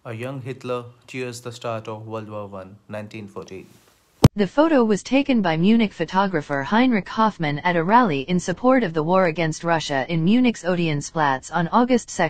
A young Hitler cheers the start of World War I, 1914. The photo was taken by Munich photographer Heinrich Hoffmann at a rally in support of the war against Russia in Munich's Odeonsplatz on August 2,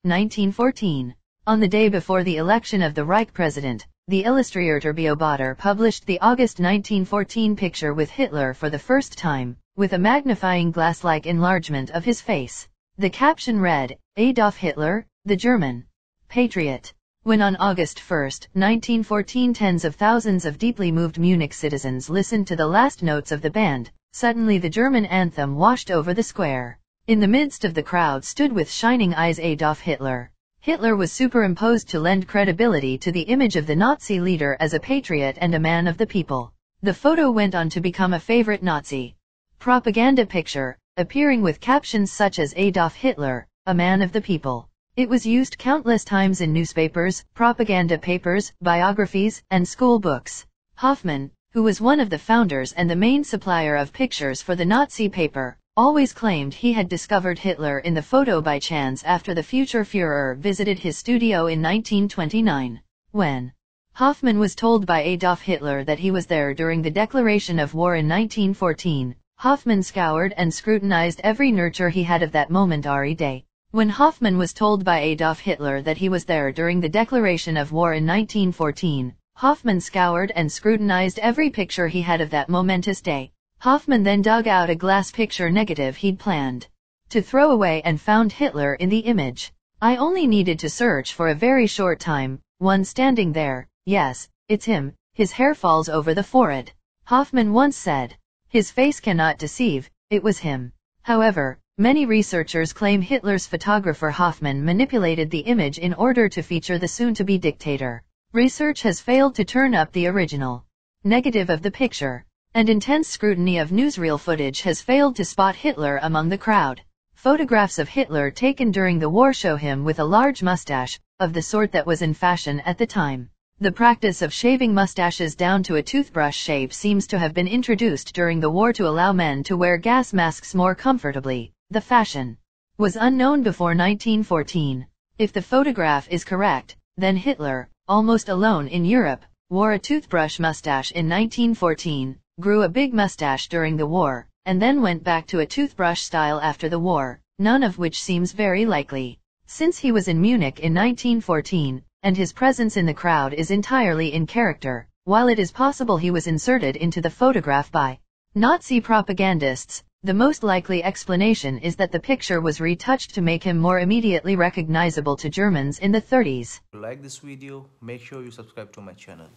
1914. On the day before the election of the Reich president, the Illustrator Beobachter published the August 1914 picture with Hitler for the first time, with a magnifying glass-like enlargement of his face. The caption read, Adolf Hitler, the German patriot. When on August 1, 1914 tens of thousands of deeply moved Munich citizens listened to the last notes of the band, suddenly the German anthem washed over the square. In the midst of the crowd stood with shining eyes Adolf Hitler. Hitler was superimposed to lend credibility to the image of the Nazi leader as a patriot and a man of the people. The photo went on to become a favorite Nazi propaganda picture, appearing with captions such as Adolf Hitler, a man of the people. It was used countless times in newspapers, propaganda papers, biographies, and school books. Hoffmann, who was one of the founders and the main supplier of pictures for the Nazi paper, always claimed he had discovered Hitler in the photo by chance after the future Führer visited his studio in 1929. When Hoffmann was told by Adolf Hitler that he was there during the declaration of war in 1914, Hoffmann scoured and scrutinized every nurture he had of that momentary day. When Hoffmann was told by Adolf Hitler that he was there during the declaration of war in 1914, Hoffmann scoured and scrutinized every picture he had of that momentous day. Hoffmann then dug out a glass picture negative he'd planned to throw away and found Hitler in the image. I only needed to search for a very short time, one standing there, yes, it's him, his hair falls over the forehead. Hoffmann once said, his face cannot deceive, it was him. However, many researchers claim Hitler's photographer Hoffmann manipulated the image in order to feature the soon-to-be dictator. Research has failed to turn up the original negative of the picture, and intense scrutiny of newsreel footage has failed to spot Hitler among the crowd. Photographs of Hitler taken during the war show him with a large mustache, of the sort that was in fashion at the time. The practice of shaving mustaches down to a toothbrush shape seems to have been introduced during the war to allow men to wear gas masks more comfortably. The fashion was unknown before 1914. If the photograph is correct, then Hitler, almost alone in Europe, wore a toothbrush mustache in 1914, grew a big mustache during the war, and then went back to a toothbrush style after the war, none of which seems very likely. Since he was in Munich in 1914, and his presence in the crowd is entirely in character, while it is possible he was inserted into the photograph by Nazi propagandists, the most likely explanation is that the picture was retouched to make him more immediately recognizable to Germans in the 30s. If you like this video, make sure you subscribe to my channel.